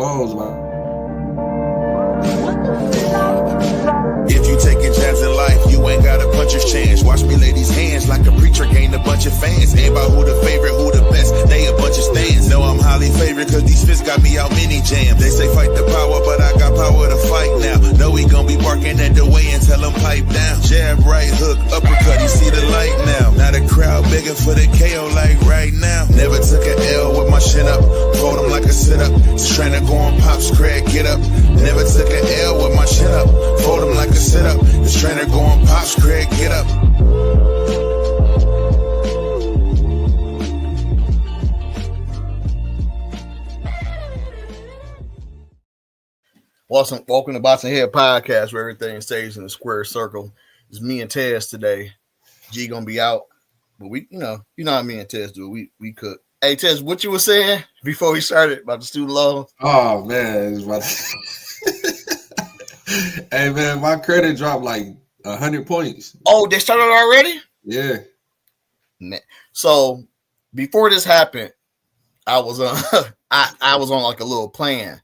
Loans, man. If you taking jabs in life, you ain't got a puncher's chance. Watch me lay these hands like a preacher gained a bunch of fans. Ain't about who the favorite, who the best, they a bunch of stands. Know I'm highly favored cause these fists got me out mini jam. They say fight the power, but I got power to fight now. Know we gon' be barking at the way and tell them pipe down. Jab, right hook, uppercut, you see the light now. Now the crowd begging for the KO like right now. Never took an L with my chin up, fold them like a sit-up. Just trying to go on Pops, Craig, get up. Never took an L with my chin up, fold them like a sit-up. This trainer go on Pops, Craig, get up. Welcome to Boxing Head Podcast, where everything stays in a square circle. It's me and Tez today. G gonna be out, but we, you know how me and Tez do. We cook. Hey Tez, what you were saying before we started about the student loans? Oh man, it's about hey man, my credit dropped like 100 points. Oh, they started already? Yeah. So before this happened, I was I was on like a little plan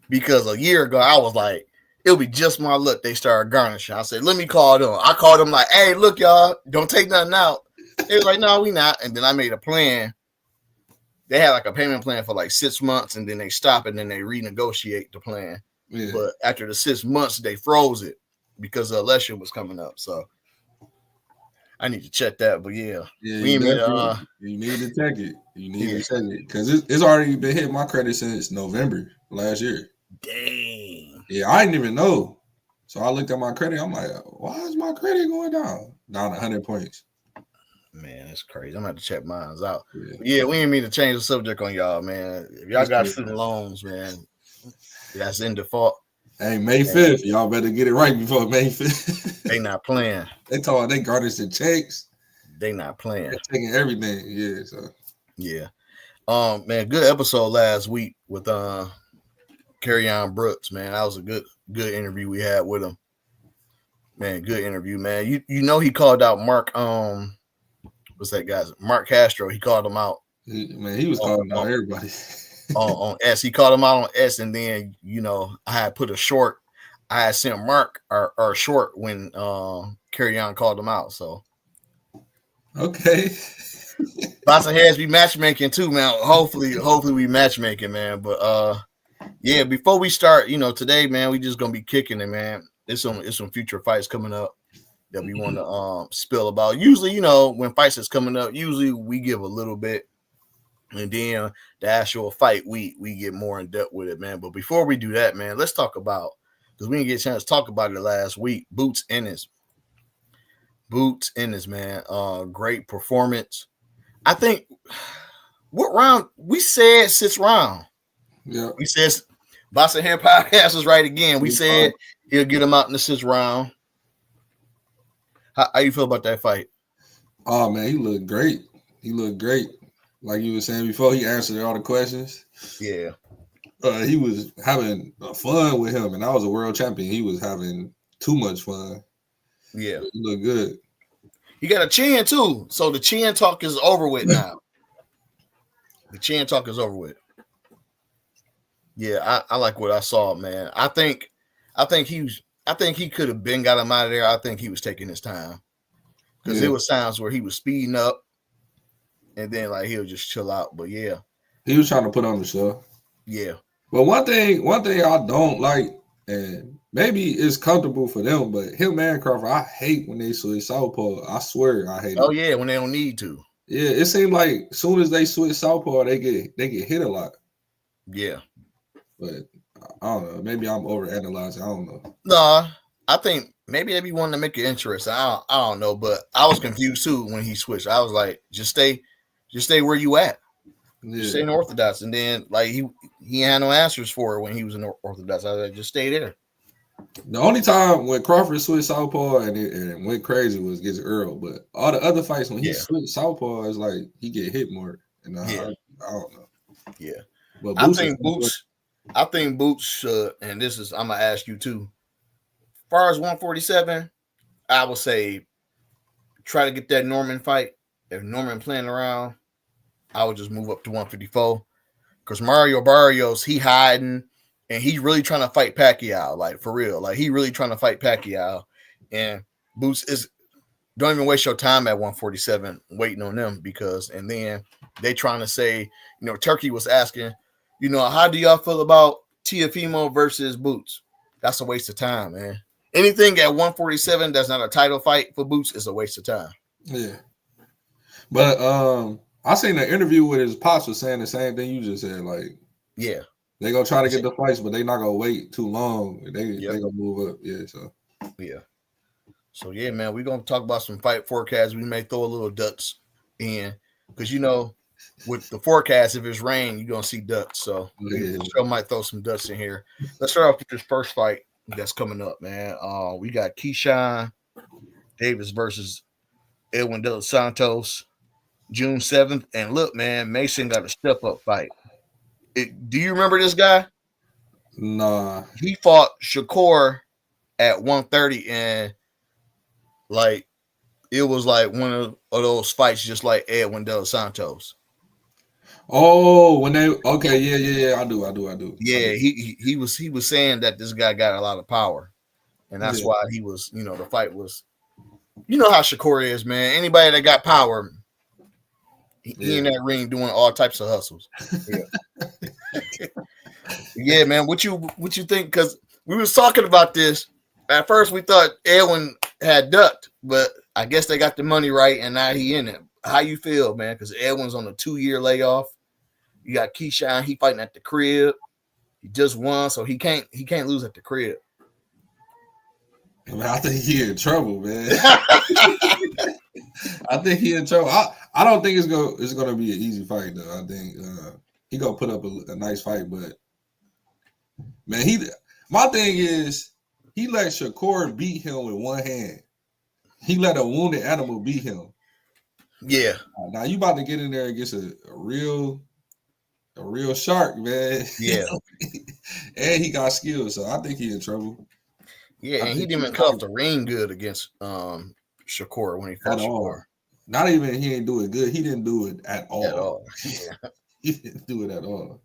because a year ago I was like, it'll be just my luck they started garnishing. I said, let me call them. I called them like, hey, look, y'all, don't take nothing out. They was like, no, we not. And then I made a plan. They had like a payment plan for like 6 months, and then they stop and then they renegotiate the plan. Yeah. But after the 6 months, they froze it because the election was coming up. So I need to check that. But yeah, you need to check it. You need to check it because it's already been hitting my credit since November last year. Dang. Yeah, I didn't even know. So I looked at my credit. I'm like, why is my credit going down? Down 100 points. Man, that's crazy. I'm gonna have to check mine out. Yeah, we didn't mean to change the subject on y'all, man. If y'all got student loans, man, that's in default. Hey, May 5th, y'all better get it right before May 5th. They not playing. They told they garnished the checks. They not playing. They're taking everything. Yeah, so yeah. Man, good episode last week with Kerryon Brooks, man. That was a good interview we had with him. Man, good interview, man. You know he called out Mark what's that guy's Mark Castro. He called him out. He was calling out everybody. on S. He called him out on S, and then I had put a short. I had sent Mark our short when Kerryon called him out. So okay. Boxing Heads be matchmaking too, man. Hopefully we matchmaking, man. But yeah, before we start, today, man, we just gonna be kicking it, man. It's some future fights coming up that we want to spill about. Usually, when fights is coming up, usually we give a little bit, and then the actual fight we get more in depth with it, man. But before we do that, man, let's talk about, because we didn't get a chance to talk about it last week. Boots Ennis, man. Great performance. I think what round we said 6th round. Yeah, we said Boxing Head Podcast was right again. We said he'll get him out in the 6th round. How you feel about that fight? Oh man, he looked great. Like you were saying before, he answered all the questions. Yeah. He was having fun with him, and I was a world champion. He was having too much fun. Yeah. He looked good. He got a chin too. So the chin talk is over with now. The chin talk is over with. Yeah, I like what I saw, man. I think he could have been got him out of there. I think he was taking his time. Because there was times where he was speeding up and then like he'll just chill out. But yeah. He was trying to put on the show. Yeah. But one thing I don't like, and maybe it's comfortable for them, but him and Crawford, I hate when they switch southpaw. I swear I hate it. Oh yeah, when they don't need to. Yeah, it seems like as soon as they switch southpaw, they get hit a lot. Yeah. But I don't know. Maybe I'm overanalyzing. I don't know. No, I think maybe they be wanting to make it interesting. I don't know, but I was confused too when he switched. I was like, just stay where you at. Yeah. Just stay in Orthodox. And then like he had no answers for it when he was in Orthodox. I was like, just stay there. The only time when Crawford switched southpaw and it went crazy was against Earl. But all the other fights when he switched southpaw, it's like he get hit more. And I don't know. Yeah. But I think Boots should, and this is I'm gonna ask you too. As far as 147, I would say try to get that Norman fight. If Norman playing around, I would just move up to 154 because Mario Barrios, he hiding, and he's really trying to fight Pacquiao, like for real. Like he really trying to fight Pacquiao, and Boots is don't even waste your time at 147 waiting on them and then they trying to say, Turkey was asking, how do y'all feel about Teofimo versus Boots? That's a waste of time, man. Anything at 147 that's not a title fight for Boots is a waste of time. Yeah. But I seen an interview with his pops was saying the same thing you just said. Like, yeah, they gonna try to get the fights, but they not gonna wait too long. They gonna move up. Yeah, So yeah, man, we're gonna talk about some fight forecasts. We may throw a little ducks in because with the forecast, if it's rain, you're gonna see ducks. So we might throw some ducks in here. Let's start off with this first fight that's coming up, man. We got Keyshawn Davis versus Edwin De Los Santos, June 7th. And look, man, Mason got a step-up fight. Do you remember this guy? Nah. He fought Shakur at 130, and it was like one of those fights just like Edwin De Los Santos. Oh, yeah, I do. Yeah, he was saying that this guy got a lot of power, and that's why he was, the fight was, how Shakur is, man. Anybody that got power, he in that ring doing all types of hustles. Yeah, yeah, man. What you think? Because we was talking about this at first. We thought Edwin had ducked, but I guess they got the money right, and now he in it. How you feel, man? Because Edwin's on a 2-year layoff. You got Keyshawn, he fighting at the crib. He just won, so he can't lose at the crib. I think he in trouble, man. I think he in trouble. I don't think it's gonna be an easy fight though. I think he gonna put up a nice fight, but man, my thing is he let Shakur beat him with one hand. He let a wounded animal beat him. Yeah. Now you about to get in there against a real shark, man. Yeah. And he got skills, so I think he in trouble. Yeah, and he didn't even cut off the ring good against Shakur when he fought Shakur. Not even he didn't do it good. He didn't do it at all. At all. Yeah. He didn't do it at all.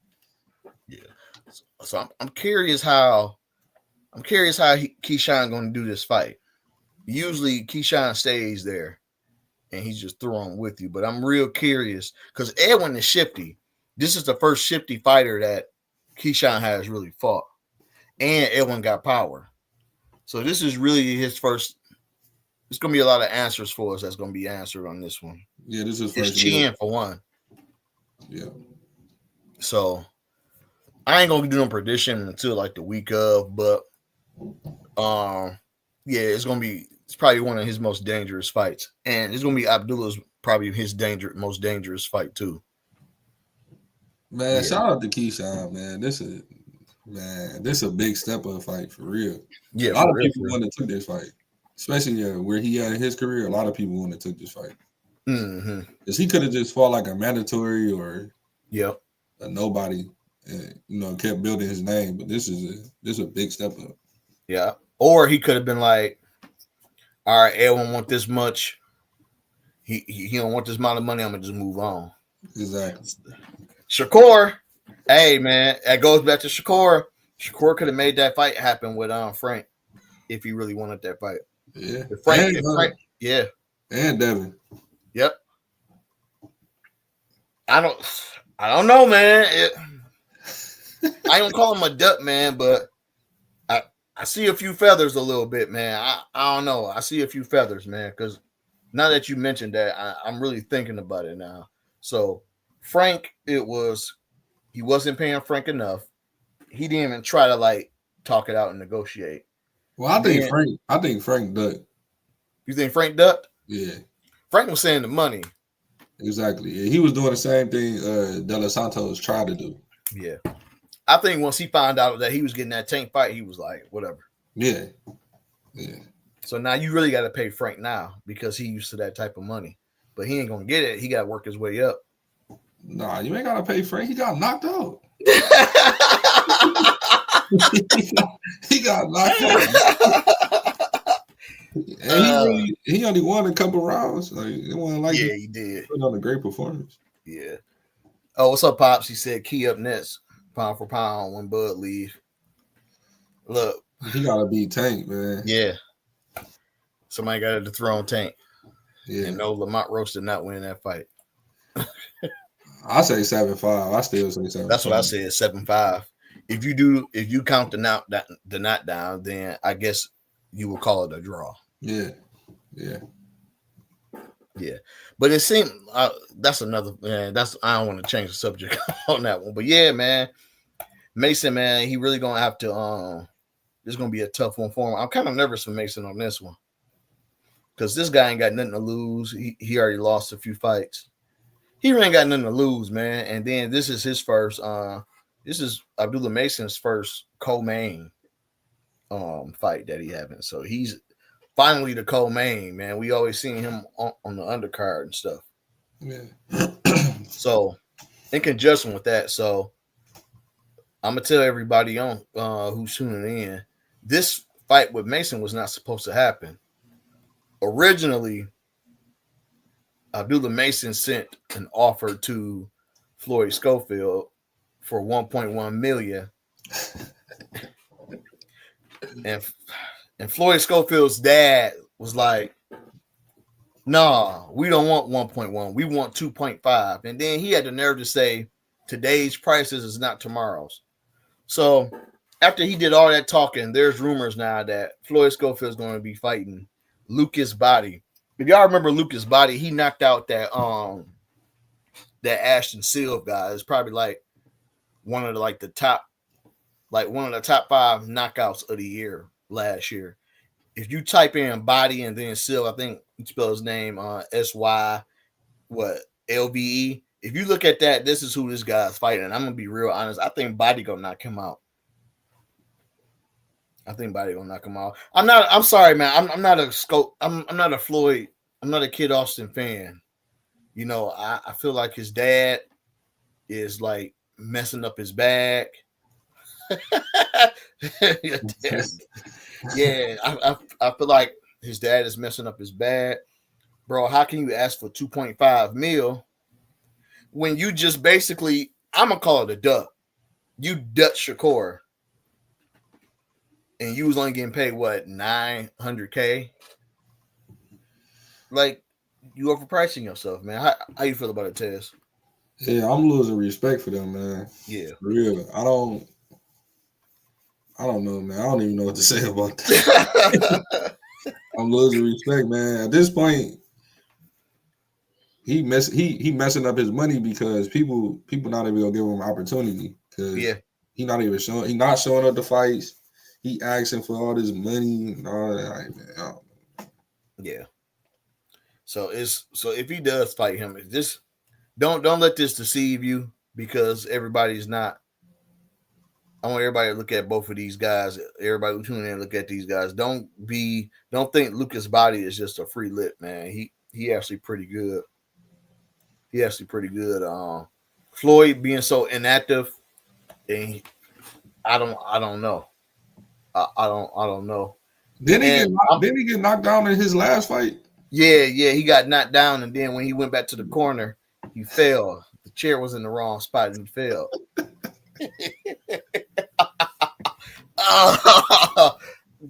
Yeah. So I'm curious how Keyshawn going to do this fight. Usually Keyshawn stays there and he's just throwing with you, but I'm real curious because Edwin is shifty. This is the first shifty fighter that Keyshawn has really fought, and Edwin got power. So this is really his first. It's going to be a lot of answers for us that's going to be answered on this one. Yeah, this is first. It's chin for one. Yeah. So I ain't going to do no prediction until like the week of, but yeah, it's probably one of his most dangerous fights, and it's going to be Abdullah's probably his most dangerous fight too. Man, shout out to Keyshawn, man. This is a big step up fight for real. Yeah, a lot of people wouldn't have took this fight, especially where he at in his career. A lot of people wouldn't have took this fight because he could have just fought like a mandatory or a nobody, and kept building his name. But this is a big step up. Yeah, or he could have been like, all right, Edwin want this much. He don't want this amount of money. I'm gonna just move on. Exactly. Shakur, hey man, that goes back to Shakur. Shakur could have made that fight happen with Frank if he really wanted that fight. Yeah, Frank, yeah, and Devin. Yep. I don't know, man. I don't call him a duck, man, but I see a few feathers a little bit, man. I don't know. I see a few feathers, man, because now that you mentioned that, I'm really thinking about it now. So Frank, he wasn't paying Frank enough. He didn't even try to talk it out and negotiate. Well, I think Frank ducked. You think Frank ducked? Yeah. Frank was saying the money. Exactly. Yeah, he was doing the same thing De Los Santos tried to do. Yeah. I think once he found out that he was getting that Tank fight, he was like, whatever. Yeah. Yeah. So now you really got to pay Frank now because he used to that type of money. But he ain't going to get it. He got to work his way up. Nah, you ain't got to pay Frank. He got knocked out. he got knocked out. And he only won a couple rounds. It wasn't like he did. Put on a great performance. Yeah. Oh, what's up, Pops? He said Key up next, pound for pound when Bud leave. Look, He gotta beat Tank, man. yeah. Somebody got to dethrone Tank. Yeah. And no, Lamont Roach did not win that fight. I say 7-5. I still say 7-5. That's what I said, 7-5. If you count the knockdown, then I guess you will call it a draw. Yeah. But it seemed that's another man. I don't want to change the subject on that one. But yeah, man, Mason, man, he really gonna have to. This is gonna be a tough one for him. I'm kind of nervous for Mason on this one because this guy ain't got nothing to lose. He already lost a few fights. He really ain't got nothing to lose, man. And then this is his first. This is Abdullah Mason's first co-main fight that he having. So he's finally the co-main, man. We always seen him on the undercard and stuff. Yeah. So in conjunction with that, so I'm gonna tell everybody on who's tuning in, this fight with Mason was not supposed to happen. Originally, Abdullah Mason sent an offer to Floyd Schofield for $1.1 million. And Floyd Schofield's dad was like, nah, we don't want 1.1. We want 2.5. And then he had the nerve to say, today's prices is not tomorrow's. So after he did all that talking, there's rumors now that Floyd Schofield is going to be fighting Lucas Body. If y'all remember Lucas Body, he knocked out that Ashton Silva guy. It's probably like one of the top 5 knockouts of the year last year. If you type in Body and then Silva, I think you spell his name SY LVE. If you look at that, this is who this guy's fighting. And I'm gonna be real honest. I think Body gonna knock him out. I'm sorry, man. I'm not a Scope. I'm not a Floyd. I'm not a Kid Austin fan. You know, I feel like his dad is like messing up his bag. Yeah, I feel like his dad is messing up his bag. Bro, how can you ask for 2.5 mil when you just basically, I'm gonna call it a duck. You Dutch Shakur. And you was only getting paid what, $900K? Like, you overpricing yourself, man. How you feel about it, Tez? Yeah, I'm losing respect for them, man. Yeah. For real. I don't know, man. I don't even know what to say about that. I'm losing respect, man. At this point, he messing up his money because people not even gonna give him an opportunity. Because he not showing up to fights. He asking for all this money and all that. Like, man, yeah. So if he does fight him, just don't let this deceive you because everybody's not. I want everybody to look at both of these guys. Everybody who tune in, look at these guys. Don't think Lucas Body is just a free lip, man. He actually pretty good. Floyd being so inactive, and I don't know. I don't know. Didn't he get knocked down in his last fight? Yeah, he got knocked down, and then when he went back to the corner, he fell. The chair was in the wrong spot, and he fell.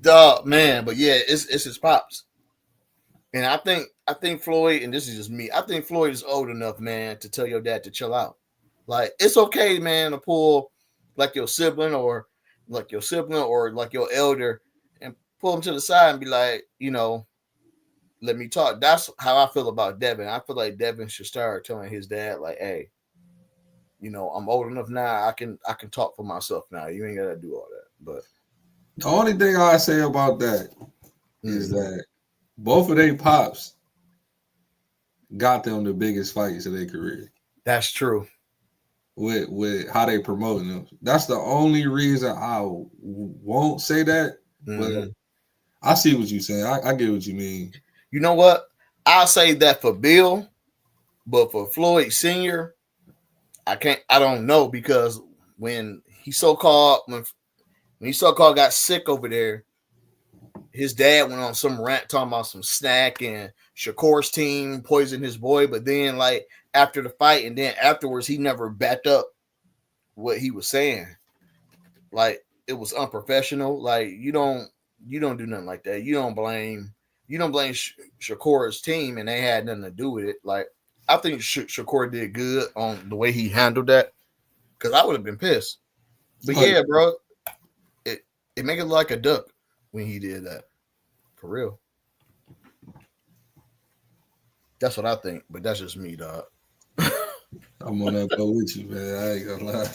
Dog, man, but yeah, it's his pops, and I think Floyd, and this is just me, I think Floyd is old enough, man, to tell your dad to chill out. Like, it's okay, man, to pull like your sibling or like your elder and pull him to the side and be like, you know, let me talk. That's how I feel about Devin. I feel like Devin should start telling his dad, like, hey, you know, I'm old enough now. I can talk for myself now. You ain't gotta do all that. But the only thing I say about that is that both of their pops got them the biggest fights of their career. That's true. With how they promoting them. That's the only reason I won't say that. But I see what you're saying. I get what you mean. You know what? I'll say that for Bill, but for Floyd Sr., I don't know, because when he so-called got sick over there, his dad went on some rant talking about some snack and Shakur's team poisoned his boy. But then, like, after the fight, and then afterwards he never backed up what he was saying. Like it was unprofessional. Like you don't do nothing like that. You don't blame Shakur's team, and they had nothing to do with it. Like I think Shakur did good on the way he handled that, because I would have been pissed. But yeah, bro, it made it look like a duck when he did that. For real. That's what I think, but that's just me, dog. I'm on that boat with you, man. I ain't gonna lie.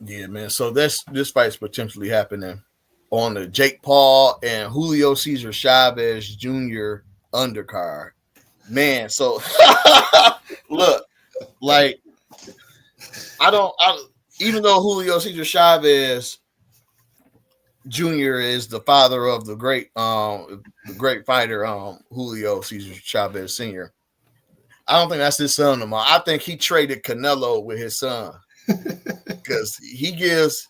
Yeah, man. So this fight's potentially happening on the Jake Paul and Julio Cesar Chavez Jr. undercard. Man, so look, like even though Julio Cesar Chavez Jr. is the father of the great fighter Julio Cesar Chavez Sr., I don't think that's his son no more. I think he traded Canelo with his son, because he gives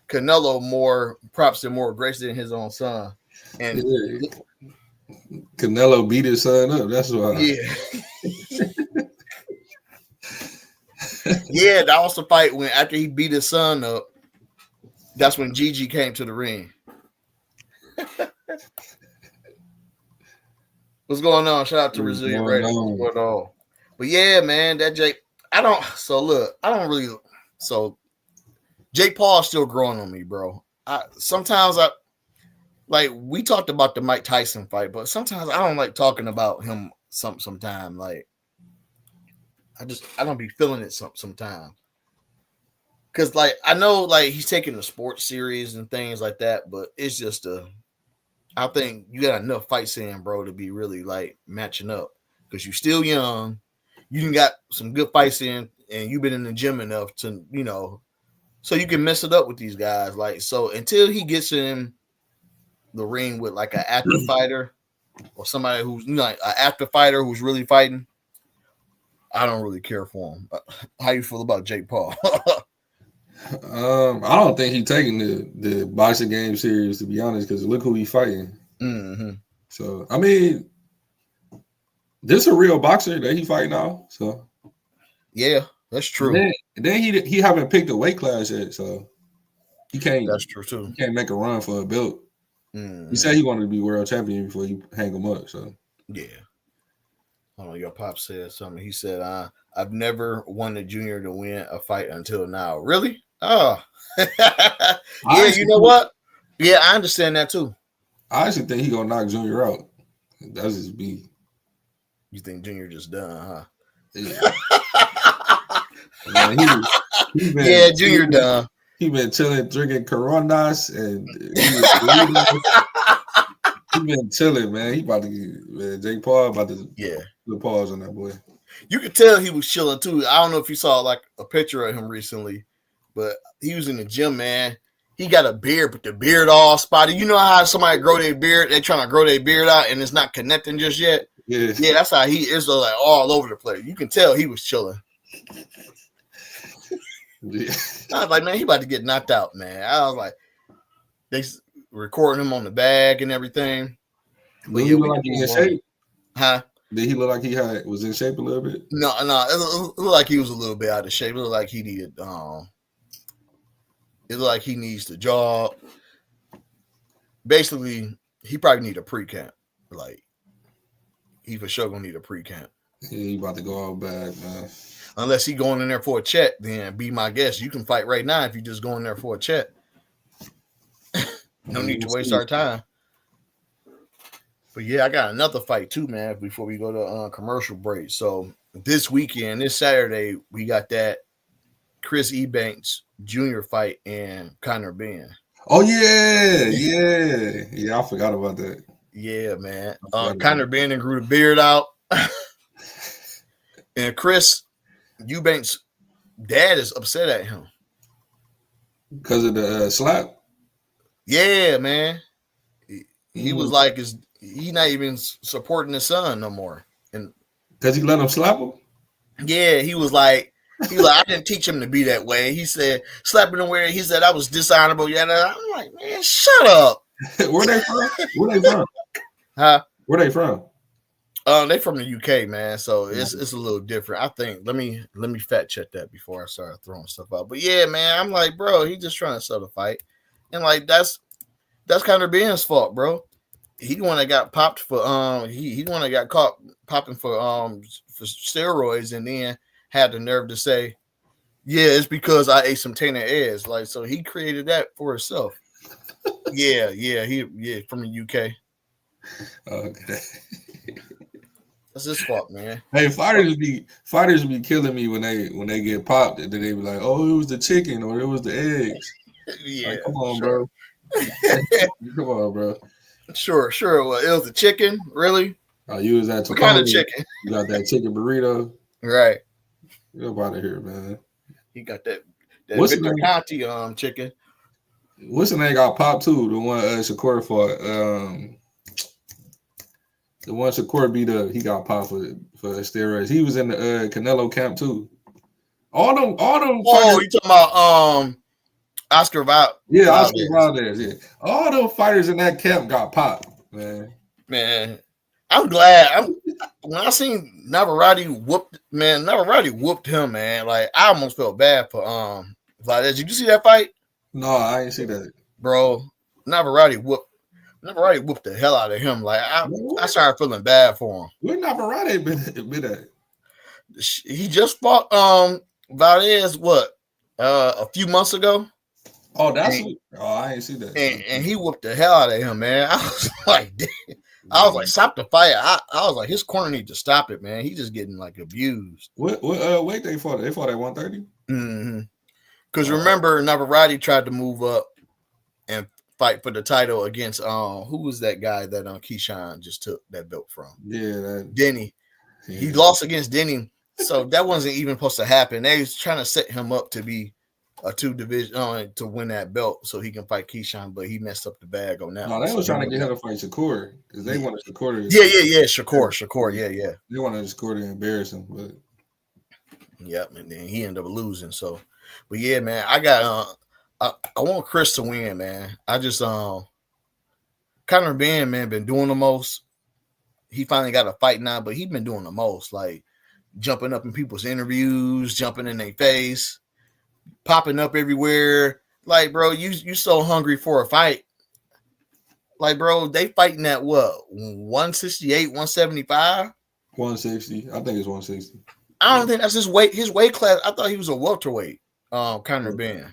Canelo more props and more grace than his own son. And Canelo beat his son up. That's why. Yeah. Yeah, that was the fight when after he beat his son up, that's when Gigi came to the ring. What's going on? Shout out to Resilient Radio. What's going on? But yeah, man, that Jake. Jake Paul is still growing on me, bro. Sometimes we talked about the Mike Tyson fight, but sometimes I don't like talking about him sometime. Like I don't be feeling it sometimes. Cause like I know like he's taking the sports series and things like that, but it's just I think you got enough fights in, bro, to be really like matching up. Because you're still young, you got some good fights in, and you've been in the gym enough to, so you can mess it up with these guys. Like, so until he gets in the ring with like an active fighter or somebody who's like an active fighter who's really fighting, I don't really care for him. How you feel about Jake Paul? I don't think he's taking the boxing game serious, to be honest, because look who he's fighting. Mm-hmm. So I mean, this a real boxer that he fighting now. So yeah, that's true. And then he haven't picked a weight class yet, so he can't. That's true too. He can't make a run for a belt. Mm-hmm. He said he wanted to be world champion before you hang him up. So yeah. Hold on, your pop said something. He said, "I've never wanted Junior to win a fight until now." Really? Oh, yeah. You know what? Yeah, I understand that too. I actually think he gonna knock Junior out. That's just be. You think Junior just done, huh? Yeah. Man, yeah, Junior done. He been chilling, drinking Coronas, and he been chilling, man. He about to get Jake Paul about to put pause on that boy. You could tell he was chilling too. I don't know if you saw like a picture of him recently, but he was in the gym, man. He got a beard, but the beard all spotty. You know how somebody grow their beard? They're trying to grow their beard out, and it's not connecting just yet. Yeah, that's how he is, like all over the place. You can tell he was chilling. Yeah. I was like, man, he about to get knocked out, man. I was like, they recording him on the bag and everything. But he look like he in shape? Huh? Did he look like he was in shape a little bit? No. It looked like he was a little bit out of shape. It looked like he needed it looked like he needs to jog. Basically, he probably need a pre-camp. Like, he for sure gonna need a pre-camp. Yeah, he about to go all back, man. Unless he going in there for a check, then be my guest. You can fight right now if you just go in there for a check. No need to waste our time. But yeah, I got another fight too, man, before we go to commercial break. So this weekend, this Saturday, we got that Chris Eubanks Jr. fight and Conor Benn. Oh, yeah. I forgot about that. Yeah, man. Conor Benn grew the beard out. And Chris Eubanks' dad is upset at him. Because of the slap? Yeah, man. He was like, he's not even supporting his son no more. And because he let him slap him? Yeah, he was like, I didn't teach him to be that way. He said, slapping him where he said that was dishonorable. Yeah, I'm like, man, shut up. Where they from? Huh? Where they from? They from the UK, man. So it's a little different. I think. Let me fact check that before I start throwing stuff out. But yeah, man, I'm like, bro, he just trying to sell the fight, and like that's Conor Ben's fault, bro. He the one that got popped for he the one that got caught popping for steroids, and then had the nerve to say, yeah, it's because I ate some tainted eggs. Like, so he created that for himself. yeah, he from the UK. Okay. That's his fault, man. Hey, fighters be killing me when they get popped, and then they be like, "Oh, it was the chicken or it was the eggs." Yeah, like, come on, sure. bro. Come on, bro. Sure. Well, it was the chicken, really? Oh, you was at What kind of chicken? You got that chicken burrito, right? Get up out of here, man. He got that What's Victor Conti chicken. What's the name got popped too? The one Shakur fought. The one Shakur beat up, he got popped for steroids. He was in the Canelo camp too. All them. Oh, you talking about Oscar Valdez? Yeah, Oscar Valdez. Yeah, all them fighters in that camp got popped, man. Man, I'm glad. When I seen Navarrete whooped him, man. Like, I almost felt bad for Valdez. Did you see that fight? No, I didn't see that, bro. Navarrete whooped the hell out of him. Like, I started feeling bad for him. Where Navarrete been at? He just fought Valdez a few months ago. Oh, I ain't see that. And he whooped the hell out of him, man. I was like, damn. I was like, stop the fight. I was like, his corner need to stop it, man. He's just getting like abused. What weight they fought? They fought at 130. Mm-hmm. Because remember, Navarrete tried to move up and fight for the title against who was that guy that Keyshawn just took that belt from? Yeah, Denny. Yeah. He lost against Denny, so that wasn't even supposed to happen. They was trying to set him up to be a 2 division to win that belt so he can fight Keyshawn, but he messed up the bag on that. No, they was trying to get him to fight Shakur because they wanted Shakur. Yeah. Shakur, yeah. They wanted Shakur to embarrass him, but yep, and then he ended up losing. So, but yeah, man, I got I want Chris to win, man. I just Conor Ben, man, been doing the most. He finally got a fight now, but he's been doing the most, like jumping up in people's interviews, jumping in their face, popping up everywhere. Like, bro, you so hungry for a fight. Like, bro, they fighting at what? 168, 175? 160. I think it's 160. I don't think that's his weight class. I thought he was a welterweight, Conor Ben.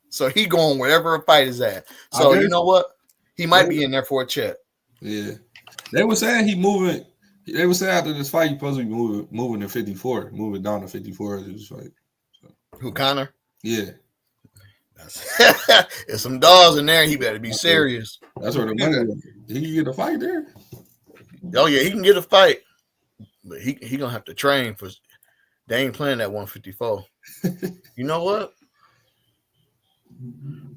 So he going wherever a fight is at. So you know what? He might be in there for a check. Yeah. They were saying he moving. They were saying after this fight, he's supposed to be moving to 54, moving down to 54 after this fight. So. Who, Conor? Yeah. There's some dogs in there. He better be serious. That's where the money is. He can get a fight there. Oh, yeah, he can get a fight. But he going to have to train for – they ain't playing that 154. You know what?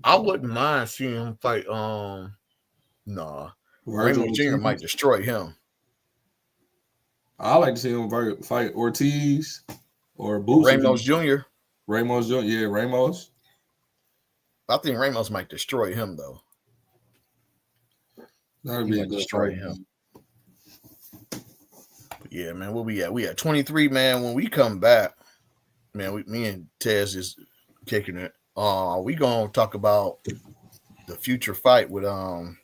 I wouldn't mind seeing him fight Raymond Jr. might destroy him. I like to see him fight Ortiz or Boots. Ramos Jr. Ramos Jr. Yeah, Ramos. I think Ramos might destroy him though. That would be a good destroy him. But yeah, man. What we at? We at 23, man. When we come back, man, me and Tez is kicking it. We gonna talk about the future fight with I'm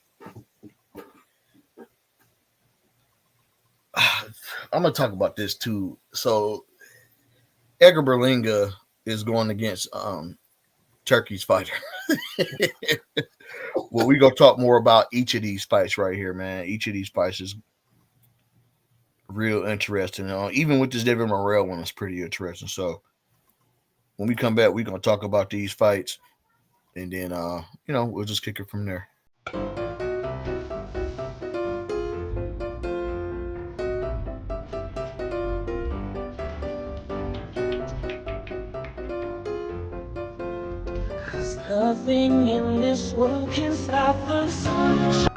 gonna talk about this too. So Edgar Berlanga is going against Turkey's fighter. Well, we gonna talk more about each of these fights right here, man. Each of these fights is real interesting. Even with this David Morrell one, it's pretty interesting. So when we come back, we're gonna talk about these fights, and then we'll just kick it from there. Nothing in this world can stop the sun.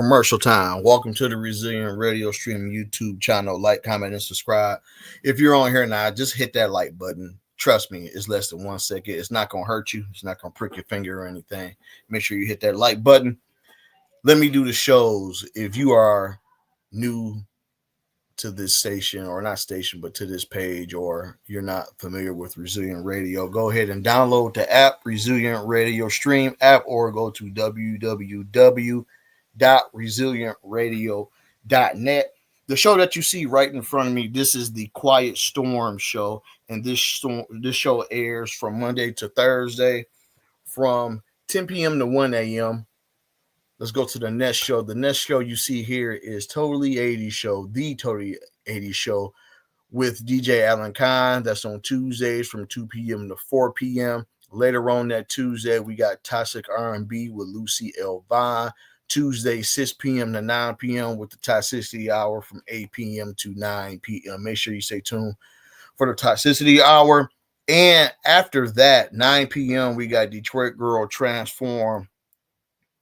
commercial time. Welcome to the Resilient Radio Stream YouTube channel. Like, comment, and subscribe. If you're on here now, just hit that like button. Trust me, it's less than 1 second. It's not going to hurt you. It's not going to prick your finger or anything. Make sure you hit that like button. Let me do the shows. If you are new to this station, or not station, but to this page, or you're not familiar with Resilient Radio, go ahead and download the app, Resilient Radio Stream app, or go to www.resilientradio.net. The show that you see right in front of me, this is the Quiet Storm show, and this show airs from Monday to Thursday from 10 p.m. to 1 a.m. Let's go to the next show. The next show you see here is Totally 80s Show, the Totally 80s Show with DJ Alan Khan. That's on Tuesdays from 2 p.m. to 4 p.m. Later on that Tuesday, we got Toxic R&B with Lucy L. Vine. Tuesday, 6 p.m. to 9 p.m. with the Toxicity Hour from 8 p.m. to 9 p.m. Make sure you stay tuned for the Toxicity Hour. And after that, 9 p.m., we got Detroit Girl Transform.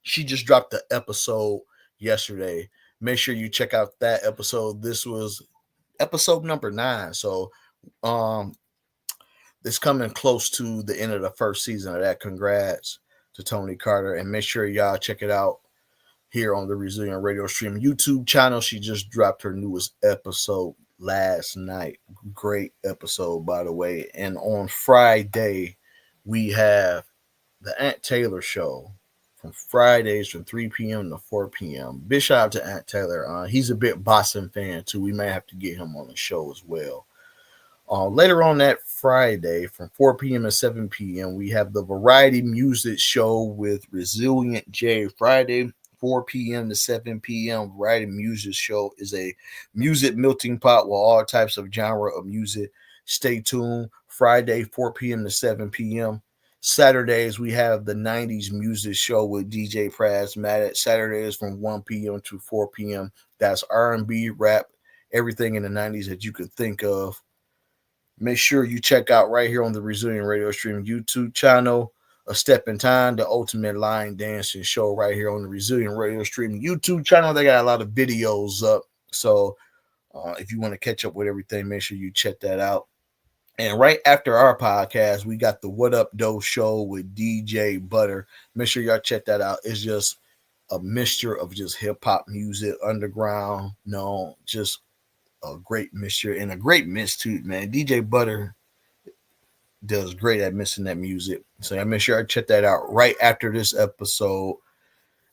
She just dropped the episode yesterday. Make sure you check out that episode. This was episode number 9. So it's coming close to the end of the first season of that. Congrats to Tony Carter. And make sure y'all check it out here on the Resilient Radio Stream YouTube channel. She just dropped her newest episode last night. Great episode, by the way. And on Friday, we have the Ant Taylor Show. Fridays from 3 p.m. to 4 p.m. Big shout out to Ant Taylor. He's a big Boston fan too. We may have to get him on the show as well. Later on that Friday from 4 p.m. to 7 p.m. we have the Variety Music Show with Resilient J. Friday 4 p.m. to 7 p.m. Variety Music Show is a music melting pot with all types of genre of music. Stay tuned. Friday 4 p.m. to 7 p.m. Saturdays, we have the 90s Music Show with DJ Prasmatic. Saturdays from 1 p.m. to 4 p.m. That's R&B, rap, everything in the 90s that you could think of. Make sure you check out right here on the Resilient Radio Stream YouTube channel, A Step in Time, the ultimate line dancing show right here on the Resilient Radio Stream YouTube channel. They got a lot of videos up. So if you want to catch up with everything, make sure you check that out. And right after our podcast, we got the What Up Doe show with DJ Butter. Make sure y'all check that out. It's just a mixture of just hip hop music, underground, just a great mixture and a great mix too, man. DJ Butter does great at mixing that music. So I make sure I check that out right after this episode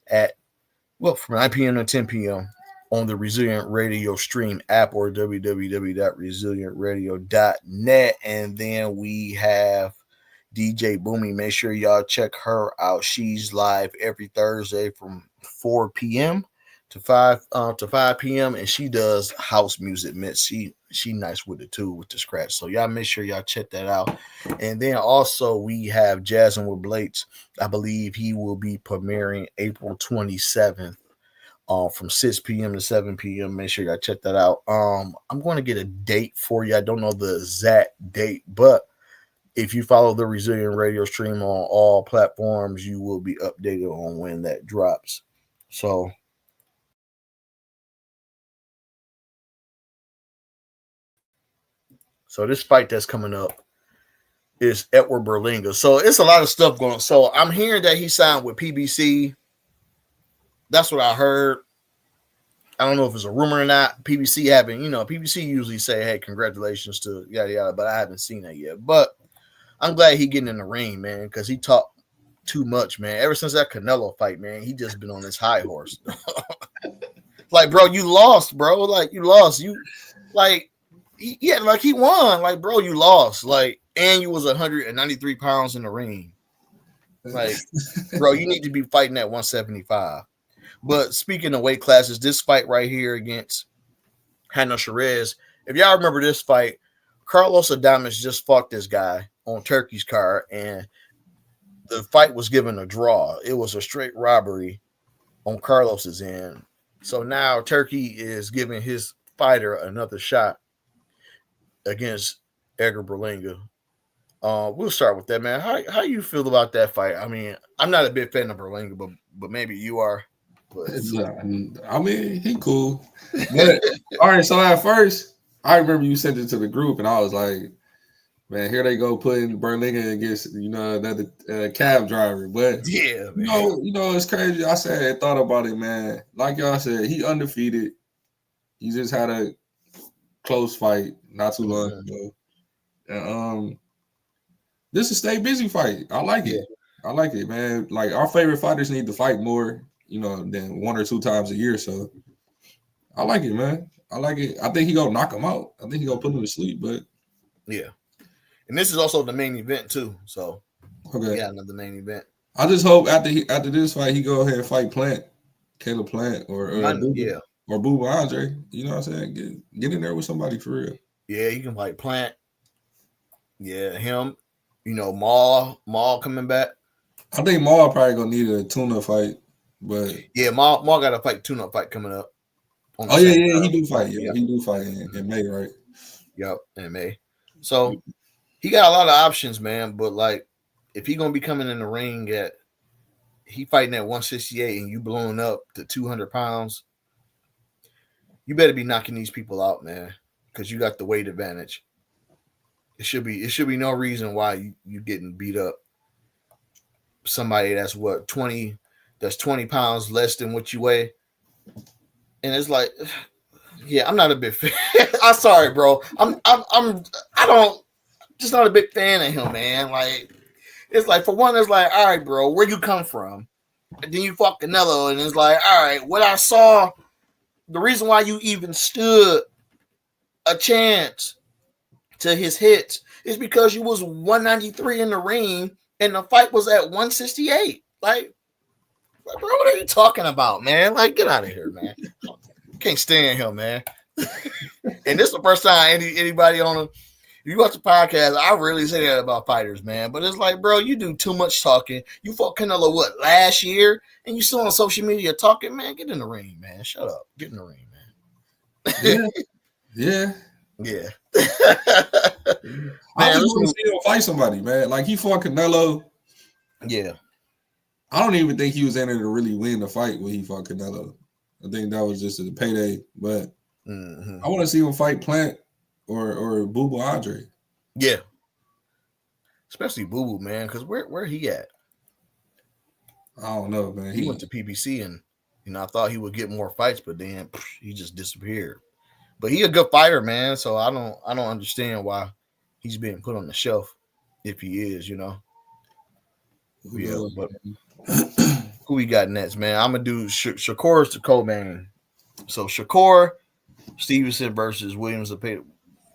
from 9 p.m. to 10 p.m. on the Resilient Radio Stream app or www.resilientradio.net. And then we have DJ Boomy. Make sure y'all check her out. She's live every Thursday from 4 p.m. to 5 p.m. and she does house music mix. She nice with it too, with the scratch. So y'all make sure y'all check that out. And then also we have Jazzin' with Blakes. I believe he will be premiering April 27th. From 6 p.m. to 7 p.m. Make sure y'all check that out. I'm going to get a date for you. I don't know the exact date, but if you follow the Resilient Radio Stream on all platforms, you will be updated on when that drops. So this fight that's coming up is Edward Berlanga. So it's a lot of stuff going on. So I'm hearing that he signed with PBC. That's what I heard. I don't know if it's a rumor or not. PBC PBC usually say, hey, congratulations to yada yada, but I haven't seen that yet. But I'm glad he getting in the ring, man, because he talked too much, man. Ever since that Canelo fight, man, he just been on this high horse. Like, bro, you lost, bro. Like, you lost. He won. Like, bro, you lost. Like, and you was 193 pounds in the ring. Like, bro, you need to be fighting at 175. But speaking of weight classes, this fight right here against Hannah Sherez, if y'all remember this fight, Carlos Adames just fought this guy on Turkey's card, and the fight was given a draw. It was a straight robbery on Carlos's end. So now Turkey is giving his fighter another shot against Edgar Berlanga. We'll start with that, man. How you feel about that fight? I mean, I'm not a big fan of Berlanga, but maybe you are. But I mean, he cool. But all right, so at first, I remember you sent it to the group, and I was like, man, here they go putting Berlingen against another cab driver. But yeah, man. it's crazy. I thought about it, man. Like y'all said, he undefeated. He just had a close fight not too long ago. And, this is a stay busy fight. I like it. I like it, man. Like our favorite fighters need to fight more, than 1 or 2 times a year. So I like it, man. I like it. I think he gonna knock him out. I think he gonna put him to sleep. But yeah, and this is also the main event too. So okay, yeah, another main event. I just hope after this fight, he go ahead and fight Caleb Plant, or Booba Andre. You know what I'm saying? Get in there with somebody for real. Yeah, you can fight Plant. Yeah, him. Maul coming back. I think Maul probably gonna need a tune-up fight, but yeah, Maul got a tune-up fight coming up. Oh yeah, he do fight. Yeah, he do fight in May, right? Yep, in May. So he got a lot of options, man. But like, if he gonna be coming in the ring he fighting at 168 and you blowing up to 200 pounds, you better be knocking these people out, man, because you got the weight advantage. It should be no reason why you getting beat up. Somebody that's 20 pounds less than what you weigh. And it's like, yeah, I'm not a big fan. I'm sorry, bro. Just not a big fan of him, man. Like, it's like, for one, it's like, all right, bro, where you come from? And then you fuck Canelo, and it's like, all right, what I saw, the reason why you even stood a chance to his hits is because you was 193 in the ring and the fight was at 168. Like, bro, what are you talking about, man? Like, get out of here, man. Can't stand him, man. And this is the first time anybody you watch the podcast, I really say that about fighters, man. But it's like, bro, you do too much talking. You fought Canelo last year, and you still on social media talking, man. Get in the ring, man. Shut up. Get in the ring, man. Yeah. I just want to see him fight somebody, man. Like, he fought Canelo. Yeah. I don't even think he was in there to really win the fight when he fought Canelo. I think that was just a payday. But I want to see him fight Plant or Booba Andre. Yeah. Especially Boo, man, because where he at? I don't know, man. He went to PBC, and I thought he would get more fights, but then he just disappeared. But he a good fighter, man. So I don't understand why he's being put on the shelf if he is, Yeah, but who we got next, man? I'm gonna do Shakur's the co-main. So Shakur Stevenson versus Williams Zepeda.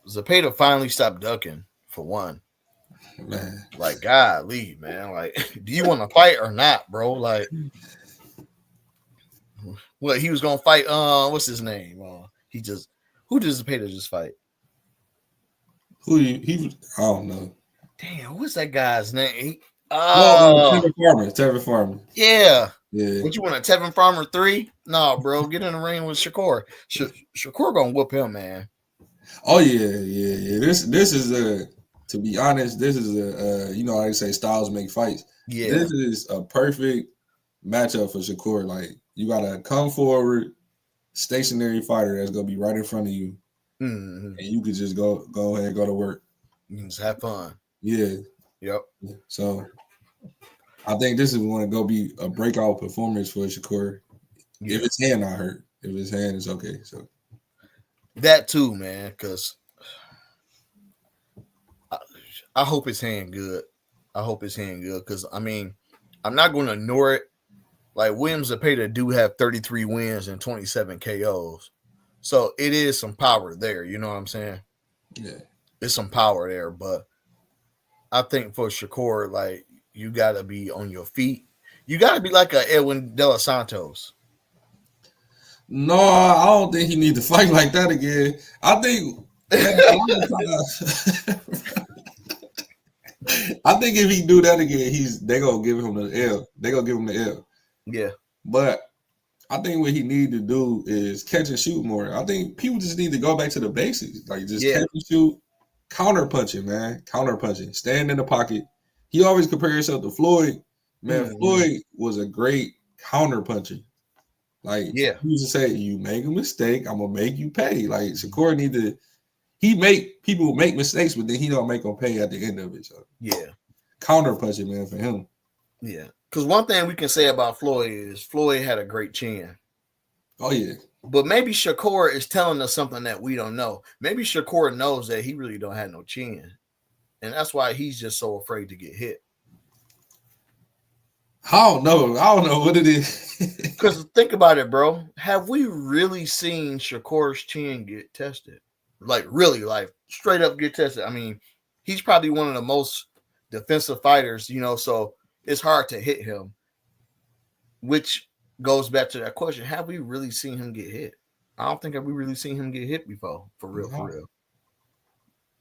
Zepeda finally stopped ducking for one. Man, like, golly, man. Like, do you want to fight or not, bro? Like, what he was gonna fight? What's his name? Who does Zepeda just fight? I don't know. Damn, what's that guy's name? Tevin Farmer. Yeah. Yeah. What you want, a Tevin Farmer 3? No, bro. Get in the ring with Shakur. Shakur gonna whoop him, man. Oh yeah. This is to be honest, this is how they say styles make fights. Yeah. This is a perfect matchup for Shakur. Like, you gotta come forward, stationary fighter that's gonna be right in front of you, and you could just go ahead and go to work. You can just have fun. Yeah. Yep. So I think this is going to go be a breakout performance for Shakur. Yeah. If his hand not hurt, if his hand is okay. So that too, man, because I hope his hand good. Because, I mean, I'm not going to ignore it. Like, Williams Zepeda do have 33 wins and 27 KOs. So it is some power there. You know what I'm saying? Yeah. There's some power there. But I think for Shakur, like, you got to be on your feet. You got to be like a Edwin De Los Santos. No, I don't think he need to fight like that again. I think if he do that again, they gonna give him the L. They gonna give him the L. Yeah. But I think what he need to do is catch and shoot more. I think people just need to go back to the basics. Like, just catch and shoot, counter punching, man. Counter punching. Stand in the pocket. He always compare himself to Floyd. Man, Floyd was a great counter puncher. Like Yeah. he used to say, you make a mistake, I'm gonna make you pay. Like Shakur need to. He make people make mistakes, but then he don't make them pay at the end of it. So Yeah. counter punching, man, for him. Yeah. Because one thing we can say about Floyd is Floyd had a great chin. Oh yeah. But maybe Shakur is telling us something that we don't know. Maybe Shakur knows that he really don't have no chin. And that's why he's just so afraid to get hit. I don't know what it is. Because think about it, bro. Have we really seen Shakur's chin get tested? Like really, like straight up get tested. I mean, he's probably one of the most defensive fighters, you know, so it's hard to hit him. Which goes back to that question. Have we really seen him get hit? I don't think we really seen him get hit before, for real, for real.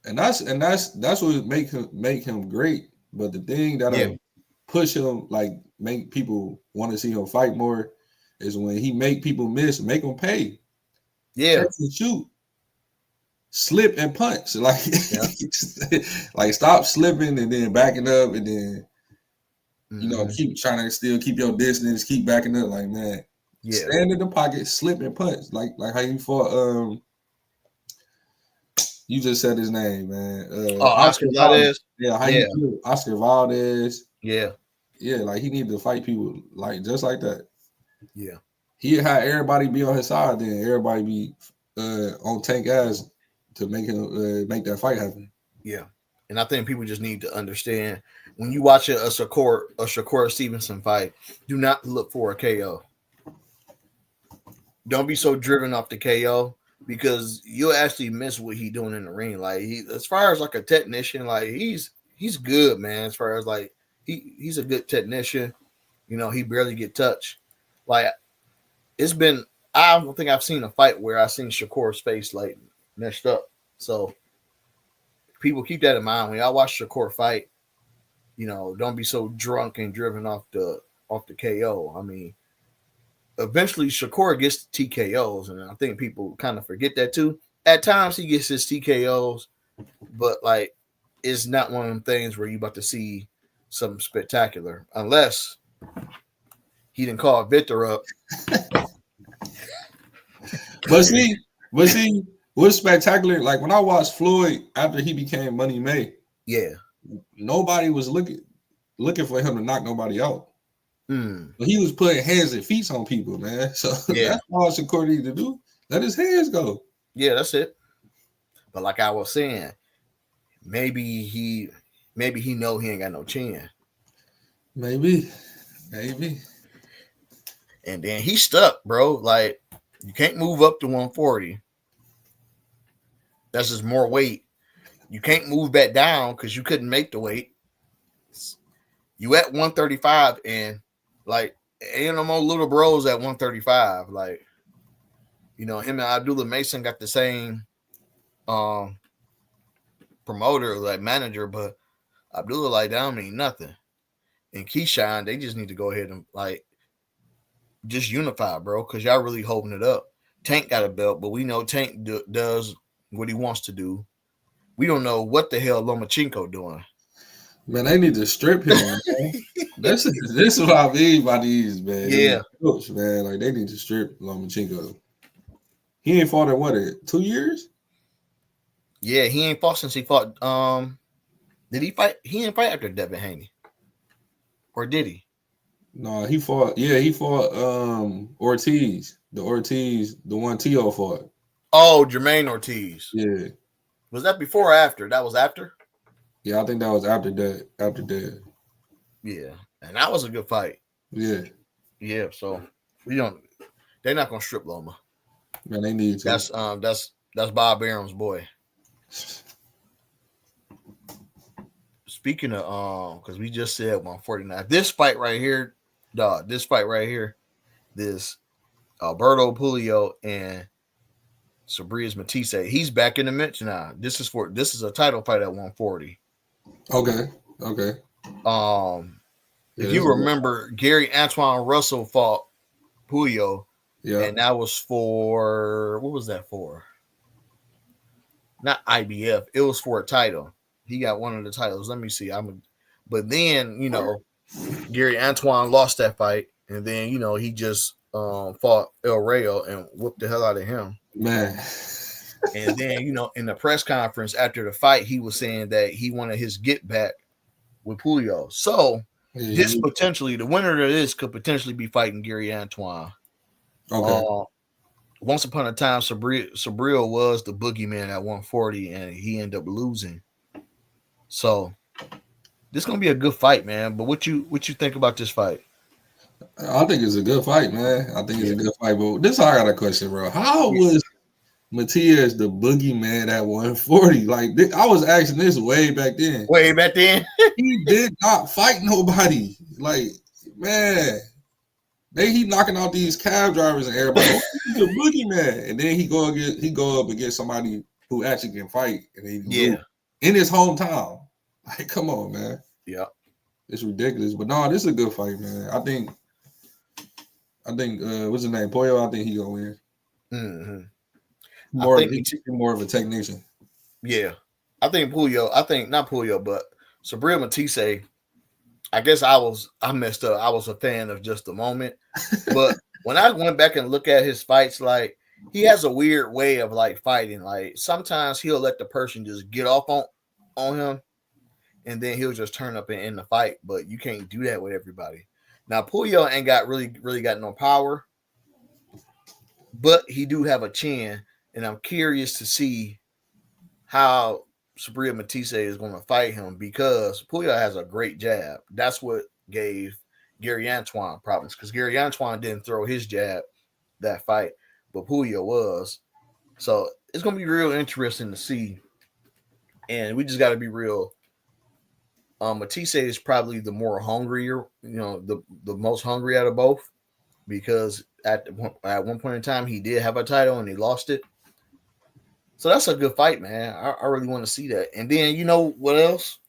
And that's what make him great. But the thing that'll push him, like make people want to see him fight more, is when he make people miss, make them pay. Yeah. Catch and shoot. Slip and punch. Like, like stop slipping and then backing up and then you know, keep trying to still keep your distance, keep backing up. Like, man, stand in the pocket, slip and punch. Like how you fought you just said his name, man. Oscar Valdez. Yeah, how you do Oscar Valdez. Yeah. Yeah, like he needed to fight people like just like that. Yeah. He had everybody be on his side, then everybody be on Tank ass to make him make that fight happen. Yeah. And I think people just need to understand when you watch a Shakur Stevenson fight, do not look for a KO. Don't be so driven off the KO because you'll actually miss what he's doing in the ring. Like as far as like a technician, like he's good, man. As far as like he's a good technician. You know, he barely get touched. Like I don't think I've seen a fight where I've seen Shakur's face like messed up. So people keep that in mind when y'all watch Shakur fight. You know, don't be so drunk and driven off the KO. I mean, eventually Shakur gets the TKOs, and I think people kind of forget that too. At times he gets his TKOs, but like it's not one of them things where you about to see something spectacular unless he didn't call Victor up. But see, what's spectacular? Like when I watched Floyd after he became Money May, nobody was looking for him to knock nobody out. But he was putting hands and feet on people, man. So that's all Shakur need to do. Let his hands go. Yeah, that's it. But like I was saying, maybe he know he ain't got no chin. Maybe. And then he's stuck, bro. Like you can't move up to 140. That's just more weight. You can't move back down because you couldn't make the weight. You at 135 and like ain't no more little bros at 135. Like, you know, him and Abdullah Mason got the same promoter, like manager, but Abdullah like that don't mean nothing. And Keyshawn, they just need to go ahead and like just unify, bro, because y'all really holding it up. Tank got a belt, but we know Tank does what he wants to do. We don't know what the hell Lomachenko doing. Man, they need to strip him. Man. This is what I mean by these, man. Yeah, coach, man. Like they need to strip Lomachenko. He ain't fought in what 2 years? Yeah, he ain't fought since he fought. Did he fight? He didn't fight after Devin Haney, or did he? No, he fought. Yeah, he fought Ortiz. The one T.O. fought. Oh, Jermaine Ortiz. Yeah. Was that before or after? That was after? Yeah, I think that was after that. Yeah. And that was a good fight. Yeah. Yeah, so they're not gonna strip Loma. Man, they need to. That's Bob Arum's boy. Speaking of because we just said 149. This fight right here, this Alberto Puello and Sabriz Matisse, he's back in the mix now. This is a title fight at 140. Okay. If you remember, Gary Antoine Russell fought Puello, and that was for what was that for? Not IBF. It was for a title. He got one of the titles. Let me see. But then Gary Antoine lost that fight, and then he just fought El Rayo and whooped the hell out of him. Man. And then, in the press conference after the fight, he was saying that he wanted his get back with Julio. So this potentially, the winner of this could potentially be fighting Gary Antoine. Okay. Once upon a time, Sabril was the boogeyman at 140, and he ended up losing. So this is gonna be a good fight, man. But what you think about this fight? I think it's a good fight, man. I think it's a good fight. But this I got a question, bro. How was Matias the boogeyman at 140? Like I was asking this way back then. Way back then, he did not fight nobody. Like, man, he knocking out these cab drivers and everybody. He's the boogeyman, and then he go up against somebody who actually can fight, and he in his hometown. Like, come on, man. Yeah, it's ridiculous. But no, this is a good fight, man. I think what's his name? Pollo. I think he gonna win. Mm-hmm. More of a technician. Yeah, I think Julio. I think not Julio, but Sabril Matisse. I guess I messed up. I was a fan of just a moment, but when I went back and look at his fights, like he has a weird way of like fighting. Like sometimes he'll let the person just get off on him, and then he'll just turn up and end the fight. But you can't do that with everybody. Now Julio ain't got really got no power, but he do have a chin. And I'm curious to see how Sabril Matisse is going to fight him because Julio has a great jab. That's what gave Gary Antoine problems because Gary Antoine didn't throw his jab that fight, but Julio was. So it's going to be real interesting to see. And we just got to be real. Matisse is probably the more hungrier, the most hungry out of both because at one point in time he did have a title and he lost it. So that's a good fight, man. I really want to see that. And then you know what else?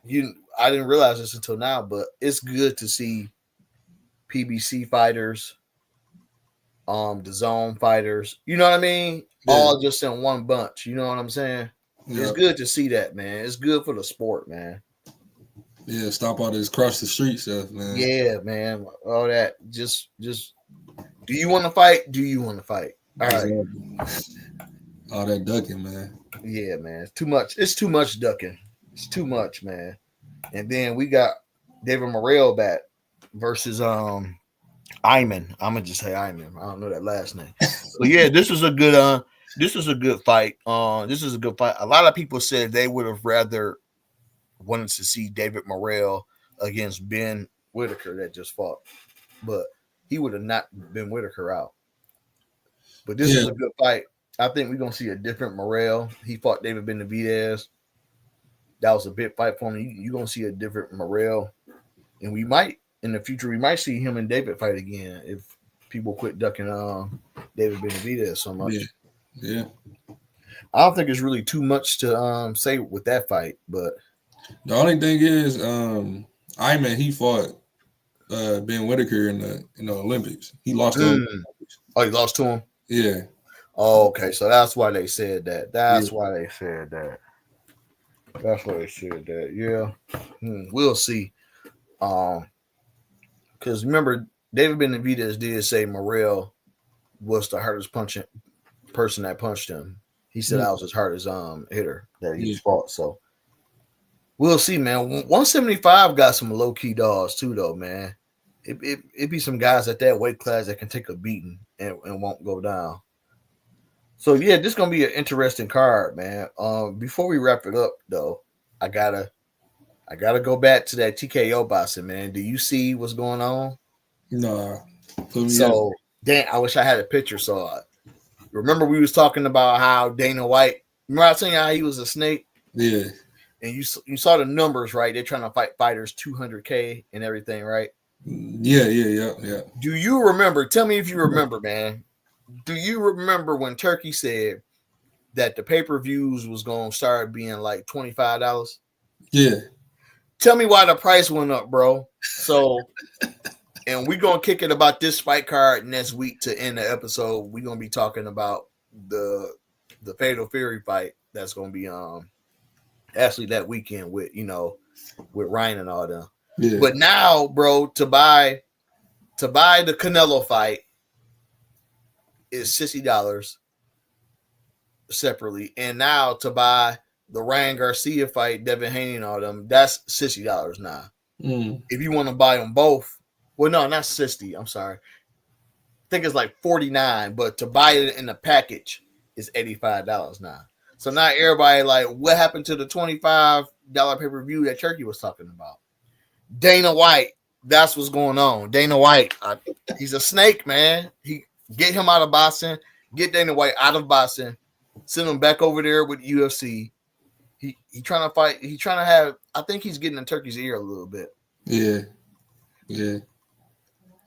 I didn't realize this until now, but it's good to see PBC fighters, the zone fighters. You know what I mean? Yeah. All just in one bunch. You know what I'm saying? Yeah. It's good to see that, man. It's good for the sport, man. Yeah, stop all this cross the street stuff, man. Yeah, man. All that. Just do you want to fight? Do you want to fight? All right. All that ducking, man. Yeah, man. It's too much. It's too much ducking. It's too much, man. And then we got David Morrell back versus Iman. I'm gonna just say Iman. I don't know that last name. But yeah, this is a good fight. This is a good fight. A lot of people said they would have rather wanted to see David Morrell against Ben Whitaker that just fought. But he would have not been Whitaker out. But this is a good fight. I think we're going to see a different Morrell. He fought David Benavidez. That was a big fight for him. You're going to see a different Morrell. And we might, in the future, see him and David fight again if people quit ducking David Benavidez so much. Yeah. I don't think it's really too much to say with that fight. But the only thing is, Iman, he fought Ben Whitaker in the Olympics. He lost to him. Oh, he lost to him? Yeah. Oh, okay, so that's why they said that. That's why they said that. Yeah. We'll see. Because remember, David Benavidez did say Morrell was the hardest person that punched him. He said I was his hardest hitter that he fought. So we'll see, man. 175 got some low key dogs too, though, man. It be some guys at that weight class that can take a beating and won't go down. So yeah, this is gonna be an interesting card, man. Before we wrap it up, though, I gotta go back to that TKO boxing, man. Do you see what's going on? No. So damn, I wish I had a picture. So remember we was talking about how Dana White. Remember I was saying how he was a snake? Yeah. And you saw the numbers, right? They're trying to fight fighters 200K and everything, right? Yeah. Do you remember? Tell me if you remember, man. Do you remember when Turkey said that the pay-per-views was going to start being like $25? Yeah. Tell me why the price went up, bro. So, and we're going to kick it about this fight card next week to end the episode. We're going to be talking about the Fatal Fury fight that's going to be actually that weekend with Ryan and all them. Yeah. But now, bro, to buy to buy the Canelo fight is $60 separately, and now to buy the Ryan Garcia fight, Devin Haney and all them, that's $60 now. If you want to buy them both, well, no, not 60. I'm sorry. I think it's like 49, but to buy it in the package is $85 now. So now everybody like, what happened to the $25 pay-per-view that Turkey was talking about? Dana White, that's what's going on. Dana White, he's a snake, man. He get him out of boxing, get Dana White out of boxing, send him back over there with UFC. He trying to fight. He trying to have. I think he's getting in Turkey's ear a little bit. Yeah.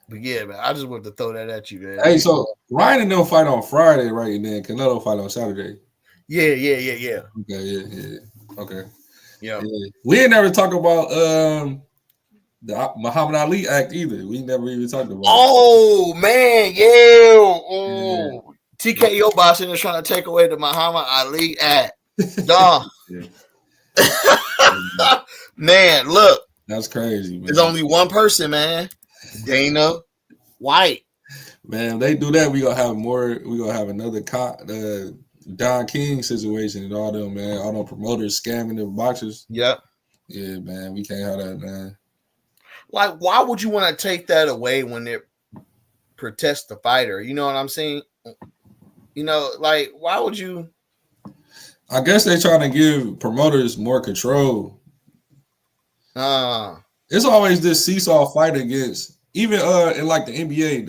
But yeah, man, I just wanted to throw that at you, man. Hey, so Ryan and them fight on Friday, right? And then Canelo fight on Saturday. Yeah. Okay, yeah. Okay. Yeah. We ain't never talk about the Muhammad Ali act either. We never even talked about it. Oh man, yeah. TKO boxing is trying to take away the Muhammad Ali act. Dog. Man, look. That's crazy, man. There's only one person, man. Dana White. Man, if they do that, we gonna have more. We gonna have another Don King situation and all them, man. All them promoters scamming the boxers. Yep. Yeah, man. We can't have that, man. Like, why would you want to take that away when it protects the fighter? You know what I'm saying? You know, like, why would you? I guess they're trying to give promoters more control. It's always this seesaw fight against even in like the NBA,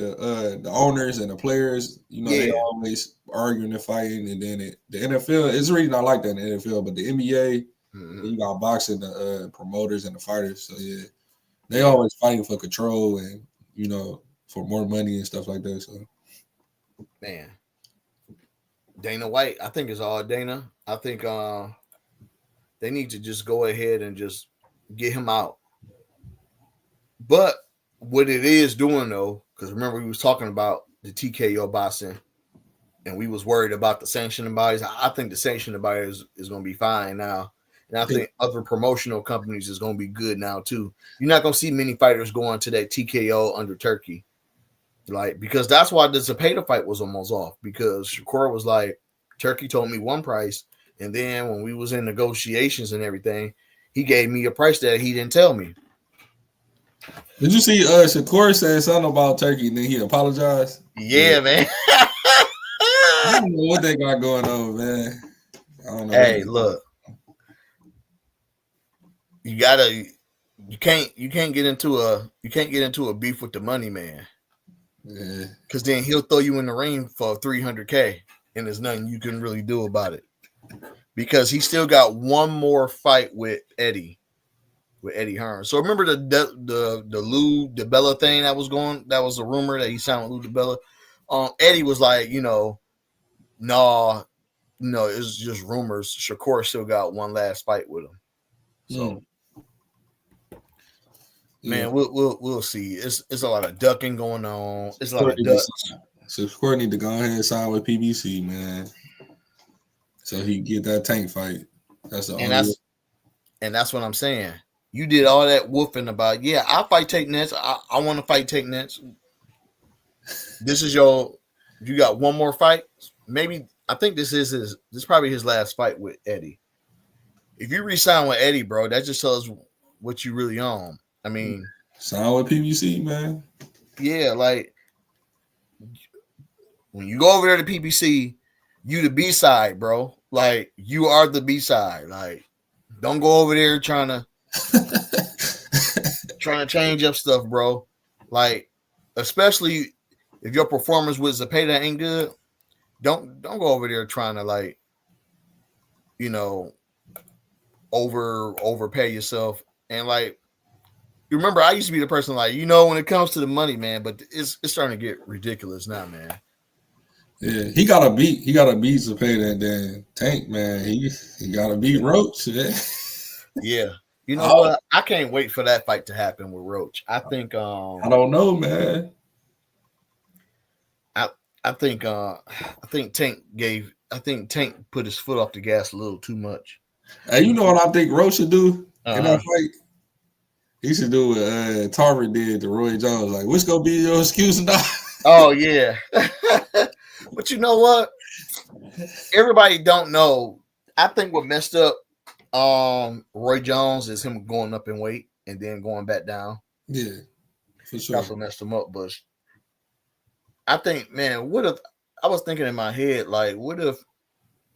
the owners and the players. You know, they always arguing and fighting, and then the NFL. It's really not like that in the NFL, but the NBA, you got boxing, the promoters and the fighters. So yeah, they always fighting for control and for more money and stuff like that. So man. Dana White, I think it's all Dana. I think they need to just go ahead and just get him out. But what it is doing though, because remember we was talking about the TKO boxing, and we was worried about the sanctioning bodies. I think the sanctioning bodies is going to be fine now, and I think other promotional companies is going to be good now too. You're not going to see many fighters going to that TKO under Turkey. Like, because that's why the Zepeda fight was almost off, because Shakur was like, Turkey told me one price, and then when we was in negotiations and everything, he gave me a price that he didn't tell me. Did you see Shakur said something about Turkey and then he apologized? Yeah, man. I don't know what they got going on, man. I don't know. Hey, look. You can't get into a beef with the money man. Yeah. Because then he'll throw you in the ring for $300K, and there's nothing you can really do about it. Because he still got one more fight with Eddie Hearn. So remember the Lou DiBella thing that was a rumor that he signed with Lou DiBella. Eddie was like, it's just rumors. Shakur still got one last fight with him. So man, we'll see. It's a lot of ducking going on. It's a lot of ducks. So Shakur need to go ahead and sign with PBC, man. So he can get that Tank fight. That's the only way. And that's what I'm saying. You did all that woofing about, I'll fight Tank Nets. I want to fight Tank Nets. You got one more fight. Maybe I think this is probably his last fight with Eddie. If you re-sign with Eddie, bro, that just tells what you really own. I mean, sign with PBC, man. Yeah, like when you go over there to PBC, you the B side, bro. Like you are the B side. Like, don't go over there trying to change up stuff, bro. Like, especially if your performance with Zepeda ain't good, don't go over there trying to overpay yourself. And like, you remember, I used to be the person when it comes to the money, man, but it's starting to get ridiculous now, man. Yeah, he gotta beat Zepeda, and then Tank, man. He gotta beat Roach. Yeah. You know what? I can't wait for that fight to happen with Roach. I think I don't know, man. I think Tank put his foot off the gas a little too much. Hey, you know what I think Roach should do in that fight? He should do what Tarver did to Roy Jones. Like, what's gonna be your excuse now? Oh yeah. But you know what? Everybody don't know. I think what messed up Roy Jones is him going up in weight and then going back down. Yeah, for sure. That's what messed him up. But I think, man, what if I was thinking in my head, like, what if,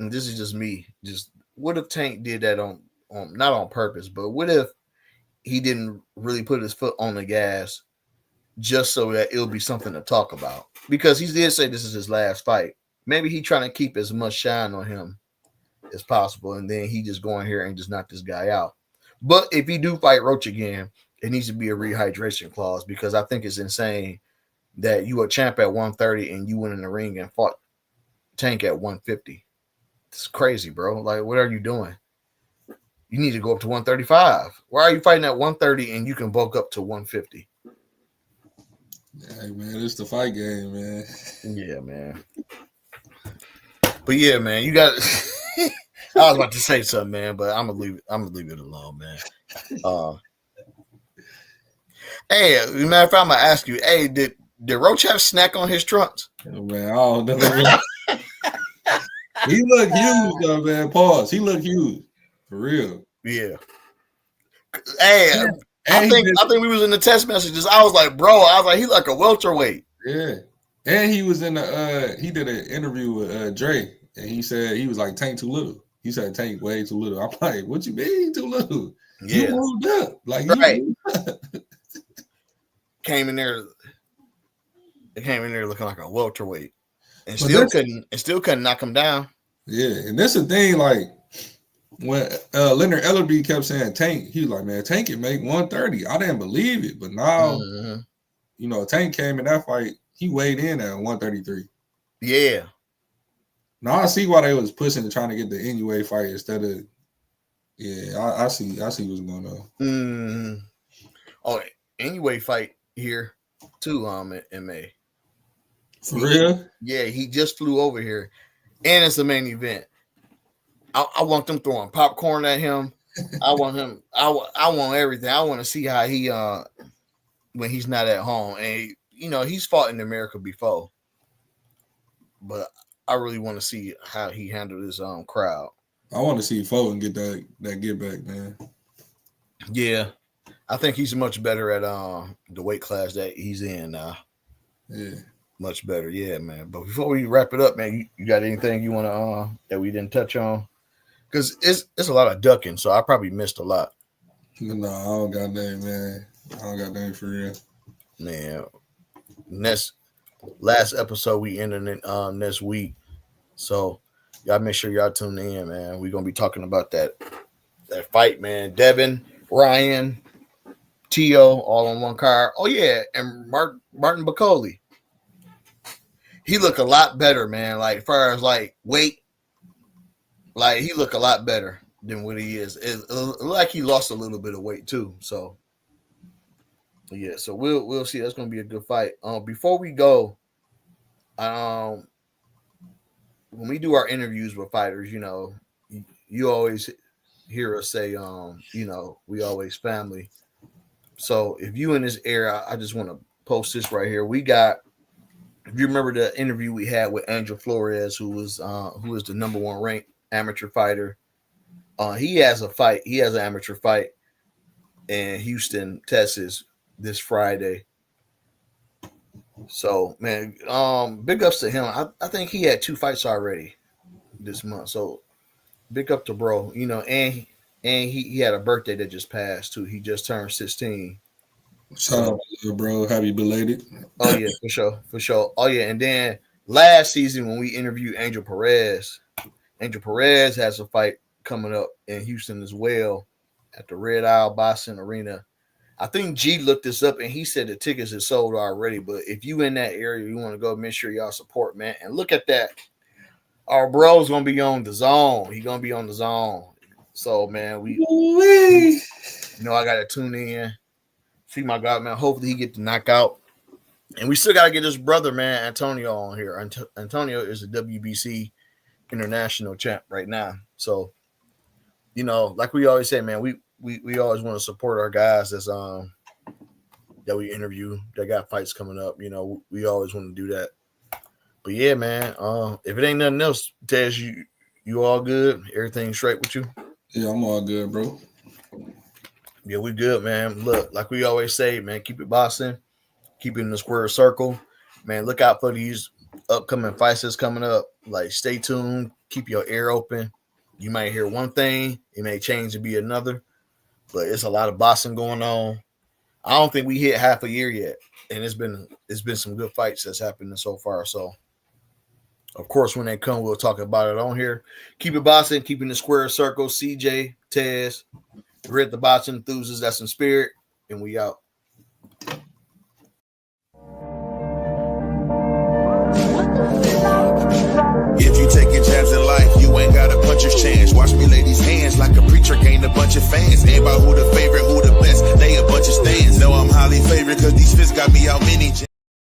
and this is just me, just what if Tank did that on not on purpose, but what if he didn't really put his foot on the gas just so that it'll be something to talk about? Because he did say this is his last fight. Maybe he trying to keep as much shine on him as possible, and then he just go in here and just knock this guy out. But if he do fight Roach again, it needs to be a rehydration clause, because I think it's insane that you a champ at 130 and you went in the ring and fought Tank at 150. It's crazy, bro. Like, what are you doing? You need to go up to 135. Why are you fighting at 130 and you can bulk up to 150? Hey man, it's the fight game, man. Yeah, man. But yeah, man, you got. I was about to say something, man, but I'm gonna leave it alone, man. Hey, as a matter of fact, I'm gonna ask you. Hey, did Roach have snack on his trunks? Oh, man, I don't know. He looked huge though, man. Pause. He looked huge for real. Yeah. Hey, And I think we was in the text messages. I was like, he like a welterweight. Yeah. And he was in the he did an interview with Dre, and he said he was like, Tank too little. He said Tank way too little. I'm like, what you mean too little? Yeah. You moved up. Like, Right. you moved up. Came in there looking like a welterweight. And But still couldn't knock him down. Yeah, and that's the thing, like when Leonard Ellerby kept saying Tank, he was like, man, Tank can make 130. I didn't believe it, but now, you know, Tank came in that fight, he weighed in at 133. Yeah. Now I see why they was pushing and trying to get the Inoue fight instead of, I see what's going on. Oh, Inoue fight here too, in May. For real? Yeah, he just flew over here, and it's a main event. I want them throwing popcorn at him. I want him. I want everything. I want to see how he when he's not at home. And you know, he's fought in America before, but I really want to see how he handled his crowd. I want to see Fulton get that get back, man. Yeah, I think he's much better at the weight class that he's in now. Yeah. Much better, yeah, man. But before we wrap it up, man, you got anything you want to that we didn't touch on? Because it's a lot of ducking, so I probably missed a lot. No, I don't got nothing, man. I don't got nothing for real. Man, last episode we ended it next week, so y'all make sure y'all tune in, man. We're gonna be talking about that fight, man. Devin, Ryan, Tio, all on one card. Oh yeah, and Martin Bacoli. He look a lot better, man. Like, as far as like weight, like he look a lot better than what he is. It like he lost a little bit of weight too. So, yeah. So we'll see. That's gonna be a good fight. Before we go, when we do our interviews with fighters, you know, you always hear us say, you know, we always family. So if you in this area, I just want to post this right here. We got. If you remember the interview we had with Angel Flores, who is the #1 ranked amateur fighter, he has a fight. He has an amateur fight in Houston, Texas, this Friday. So, man, big ups to him. I think he had 2 fights already this month. So, big up to bro. You know, and he had a birthday that just passed too. He just turned 16. Shout out to you, bro. Happy belated. Oh yeah, for sure. Oh yeah, and then last season when we interviewed Angel Perez has a fight coming up in Houston as well at the Red Isle Boxing Arena. I think G looked this up and he said the tickets are sold already. But if you in that area, you want to go, make sure y'all support, man. And look at that, our bro's gonna be on the zone. He gonna be on the zone. So man, you know, I gotta tune in. See my God, man. Hopefully he get the knockout. And we still got to get his brother, man, Antonio, on here. Antonio is a WBC international champ right now. So, you know, like we always say, man, we always want to support our guys that's that we interview that got fights coming up. You know, we always want to do that. But yeah, man, if it ain't nothing else, Taz, you all good? Everything straight with you? Yeah, I'm all good, bro. Yeah, we good, man. Look, like we always say, man, keep it boxing, keep it in the square circle. Man, look out for these upcoming fights that's coming up. Like, stay tuned, keep your ear open. You might hear one thing, it may change to be another, but it's a lot of boxing going on. I don't think we hit half a year yet, and it's been some good fights that's happening so far. So, of course, when they come, we'll talk about it on here. Keep it boxing, keep in the square circle. CJ, Tez, we're at the boxing enthusiasts. That's in spirit, and we out. If you taking jabs in life, you ain't got a puncher's chance. Watch me lay these hands like a preacher gained a bunch of fans. Ain't about who the favorite, who the best, they a bunch of stands. Know I'm highly favored cause these fists got me out many